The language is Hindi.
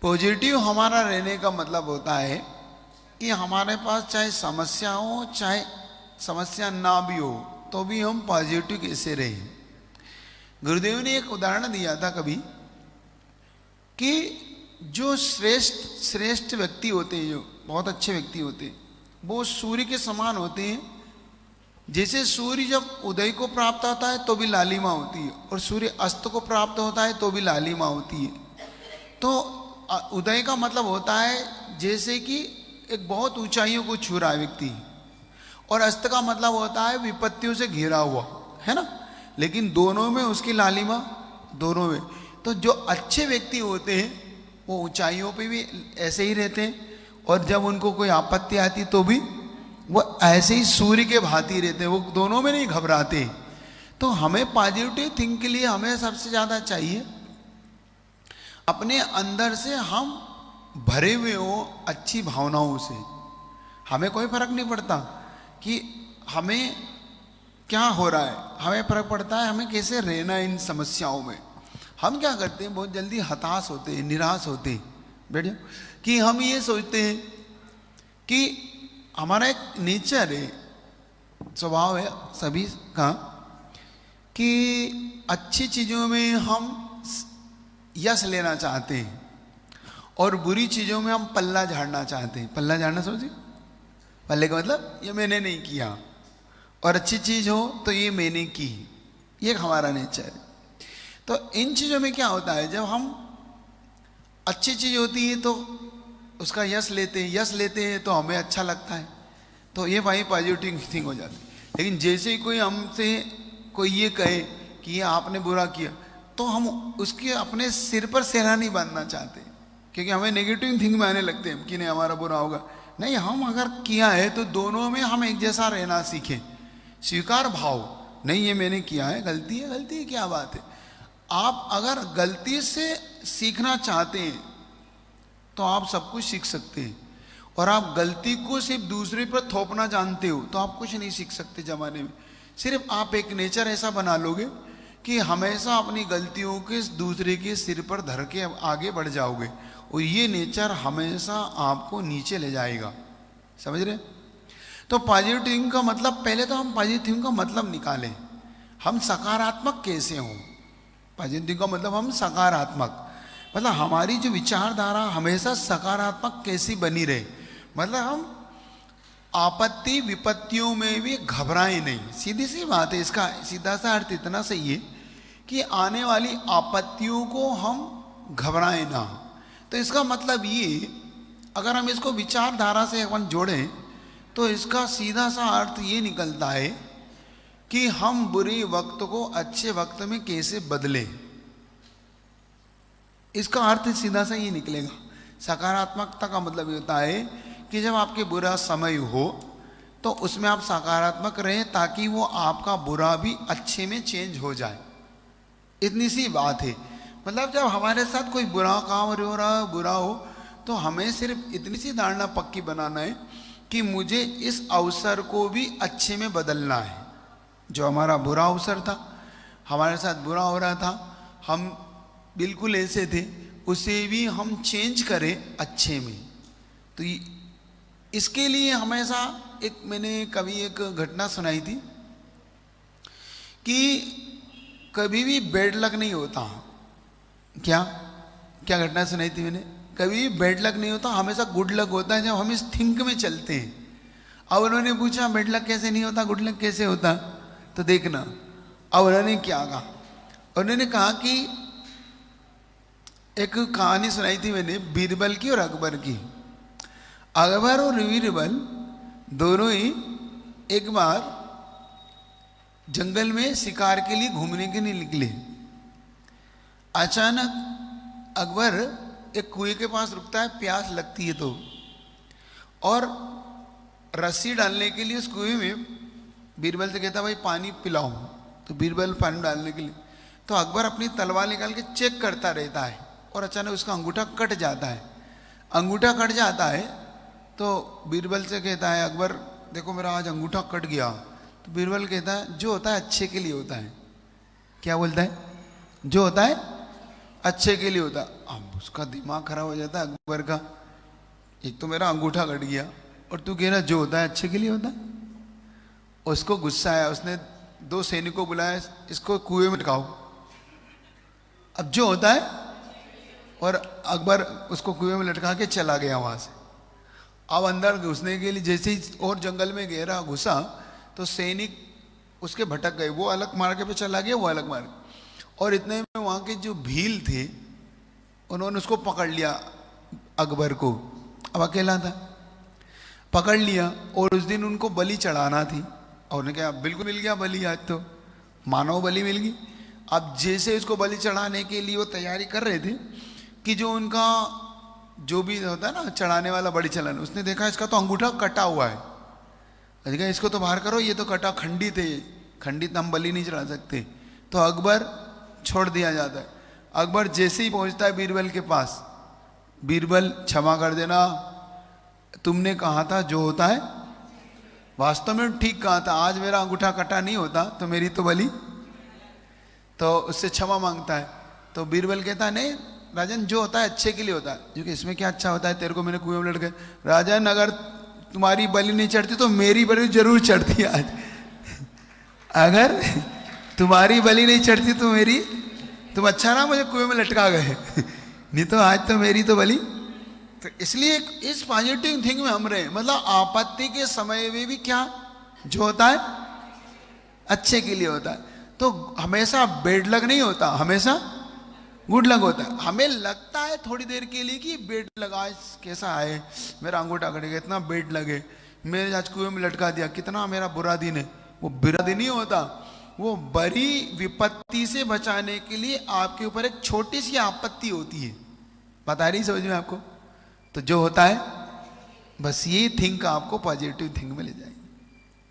पॉजिटिव हमारा रहने का मतलब होता है कि हमारे पास चाहे समस्या हो चाहे समस्या ना भी हो तो भी हम पॉजिटिव कैसे रहें। गुरुदेव ने एक उदाहरण दिया था कभी कि जो श्रेष्ठ श्रेष्ठ व्यक्ति होते हैं, जो बहुत अच्छे व्यक्ति होते हैं, वो सूर्य के समान होते हैं। जैसे सूर्य जब उदय को प्राप्त होता है तो भी लालिमा होती है और सूर्य अस्त को प्राप्त होता है तो भी लालिमा होती है। तो उदय का मतलब होता है जैसे कि एक बहुत ऊंचाइयों को छू रहा है व्यक्ति, और अस्त का मतलब होता है विपत्तियों से घिरा हुआ, है ना। लेकिन दोनों में उसकी लालिमा, दोनों में। तो जो अच्छे व्यक्ति होते हैं वो ऊंचाइयों पे भी ऐसे ही रहते हैं, और जब उनको कोई आपत्ति आती तो भी वो ऐसे ही सूर्य के भांति रहते हैं, वो दोनों में नहीं घबराते। तो हमें पॉजिटिव थिंक के लिए हमें सबसे ज़्यादा चाहिए अपने अंदर से हम भरे हुए हो अच्छी भावनाओं से। हमें कोई फर्क नहीं पड़ता कि हमें क्या हो रहा है, हमें फर्क पड़ता है हमें कैसे रहना है इन समस्याओं में। हम क्या करते हैं, बहुत जल्दी हताश होते हैं, निराश होते हैं, बैठिए, कि हम ये सोचते हैं कि हमारा एक नेचर है, स्वभाव है सभी का, कि अच्छी चीज़ों में हम यश लेना चाहते हैं और बुरी चीज़ों में हम पल्ला झाड़ना चाहते हैं। पल्ला झाड़ना समझिए, पल्ले का मतलब ये मैंने नहीं किया, और अच्छी चीज़ हो तो ये मैंने की, ये हमारा नेचर है। तो इन चीज़ों में क्या होता है, जब हम अच्छी चीज़ होती है तो उसका यश लेते हैं, यश लेते हैं तो हमें अच्छा लगता है, तो ये भाई पॉजिटिव थिंक हो जाती है। लेकिन जैसे ही कोई हमसे कोई ये कहे कि ये आपने बुरा किया, तो हम उसके अपने सिर पर सेहरा नहीं बांधना चाहते, क्योंकि हमें नेगेटिव थिंक में आने लगते हैं कि नहीं हमारा बुरा होगा। नहीं, हम अगर किया है तो दोनों में हम एक जैसा रहना सीखें, स्वीकार भाव, नहीं ये मैंने किया है, गलती है, गलती है, क्या बात है। आप अगर गलती से सीखना चाहते हैं तो आप सब कुछ सीख सकते हैं, और आप गलती को सिर्फ दूसरे पर थोपना जानते हो तो आप कुछ नहीं सीख सकते जमाने में। सिर्फ आप एक नेचर ऐसा बना लोगे कि हमेशा अपनी गलतियों के दूसरे के सिर पर धर के आगे बढ़ जाओगे, और ये नेचर हमेशा आपको नीचे ले जाएगा। समझ रहे? तो पॉजिटिव थिंकिंग का मतलब, पहले तो हम पॉजिटिव थिंकिंग का मतलब निकालें, हम सकारात्मक कैसे हों। पॉजिटिव थिंकिंग का मतलब हम सकारात्मक, मतलब हमारी जो विचारधारा हमेशा सकारात्मक कैसी बनी रहे। मतलब हम आपत्ति विपत्तियों में भी घबराएं नहीं। सीधी सी बात है, इसका सीधा सा अर्थ इतना सही है कि आने वाली आपत्तियों को हम घबराएं ना। तो इसका मतलब ये, अगर हम इसको विचारधारा से अपन जोड़ें तो इसका सीधा सा अर्थ ये निकलता है कि हम बुरे वक्त को अच्छे वक्त में कैसे बदलें। इसका अर्थ सीधा सा ये निकलेगा। सकारात्मकता का मतलब ये होता है कि जब आपके बुरा समय हो तो उसमें आप सकारात्मक रहें, ताकि वो आपका बुरा भी अच्छे में चेंज हो जाए। इतनी सी बात है। मतलब जब हमारे साथ कोई बुरा काम हो रहा है, बुरा हो, तो हमें सिर्फ इतनी सी धारणा पक्की बनाना है कि मुझे इस अवसर को भी अच्छे में बदलना है। जो हमारा बुरा अवसर था, हमारे साथ बुरा हो रहा था, हम बिल्कुल ऐसे थे, उसे भी हम चेंज करें अच्छे में। तो इसके लिए हमेशा मैंने कभी एक घटना सुनाई थी कि कभी भी बैड लक नहीं होता। क्या क्या घटना सुनाई थी मैंने? कभी भी बैड लक नहीं होता, हमेशा गुड लक होता है जब हम इस थिंक में चलते हैं। अब उन्होंने पूछा बैड लक कैसे नहीं होता, गुड लक कैसे होता, तो देखना। अब उन्होंने क्या कहा, उन्होंने कहा कि एक कहानी सुनाई थी मैंने बीरबल की और अकबर की। अकबर और बीरबल दोनों ही एक बार जंगल में शिकार के लिए घूमने के लिए निकले। अचानक अकबर एक कुएं के पास रुकता है, प्यास लगती है तो, और रस्सी डालने के लिए उस कुएं में बीरबल से कहता भाई पानी पिलाओ। तो बीरबल पानी डालने के लिए, तो अकबर अपनी तलवार निकाल के चेक करता रहता है, और अचानक उसका अंगूठा कट जाता है। अंगूठा कट जाता है तो बीरबल से कहता है अकबर देखो मेरा आज अंगूठा कट गया। तो बीरबल कहता है जो होता है अच्छे के लिए होता है। क्या बोलता है? जो होता है अच्छे के लिए होता। अब उसका दिमाग खराब हो जाता है अकबर का, एक तो मेरा अंगूठा कट गया और तू कह रहा जो होता है अच्छे के लिए होता है। उसको गुस्सा आया, उसने 2 सैनिकों को बुलाया, इसको कुएं में लटकाओ। अब जो होता है, और अकबर उसको कुएं में लटका के चला गया वहां से। अब अंदर घुसने के लिए जैसे ही और जंगल में गहरा घुसा तो सैनिक उसके भटक गए, वो अलग मार्ग पे चला गया, वो अलग मार्ग। और इतने में वहां के जो भील थे उन्होंने उसको पकड़ लिया अकबर को, अब अकेला था, पकड़ लिया। और उस दिन उनको बलि चढ़ाना थी और उन्होंने कहा बिल्कुल मिल गया बलि, आज तो मानव बलि मिल गई। अब जैसे उसको बलि चढ़ाने के लिए वो तैयारी कर रहे थे कि जो उनका जो भी होता है ना चढ़ाने वाला बलि चलाने, उसने देखा इसका तो अंगूठा कटा हुआ है, देखा इसको तो बाहर करो, ये तो कटा खंडित है, खंडित हम बलि नहीं चढ़ा सकते। तो अकबर छोड़ दिया जाता है। अकबर जैसे ही पहुंचता है बीरबल के पास, बीरबल क्षमा कर देना, तुमने कहा था जो होता है, वास्तव में ठीक कहा था, आज मेरा अंगूठा कटा नहीं होता तो मेरी तो बलि। तो उससे क्षमा मांगता है। तो बीरबल कहता है नहीं राजन, जो होता है अच्छे के लिए होता है। क्योंकि इसमें क्या अच्छा होता है, तेरे को मैंने कुएं में लटके, राजन अगर तुम्हारी बलि नहीं चढ़ती तो मेरी बलि जरूर चढ़ती आज। अगर तुम्हारी बलि नहीं चढ़ती तो मेरी, तुम अच्छा ना मुझे कुएं में लटका गए, नहीं तो आज तो मेरी तो बलि। तो इसलिए इस पॉजिटिव थिंग में हम रहे, मतलब आपत्ति के समय में भी क्या जो होता है अच्छे के लिए होता है। तो हमेशा बेड लक नहीं होता, हमेशा गुड लक होता है। हमें लगता है थोड़ी देर के लिए कि बेड लगा, कैसा है मेरा अंगूठा कटेगा, इतना बेड लगे, मेरे आज कुएं में लटका दिया, कितना मेरा बुरा दिन है। वो बुरा दिन नहीं होता, वो बड़ी विपत्ति से बचाने के लिए आपके ऊपर एक छोटी सी आपत्ति होती है। बता रही समझ में आपको? तो जो होता है बस ये थिंक आपको पॉजिटिव थिंक में ले जाए।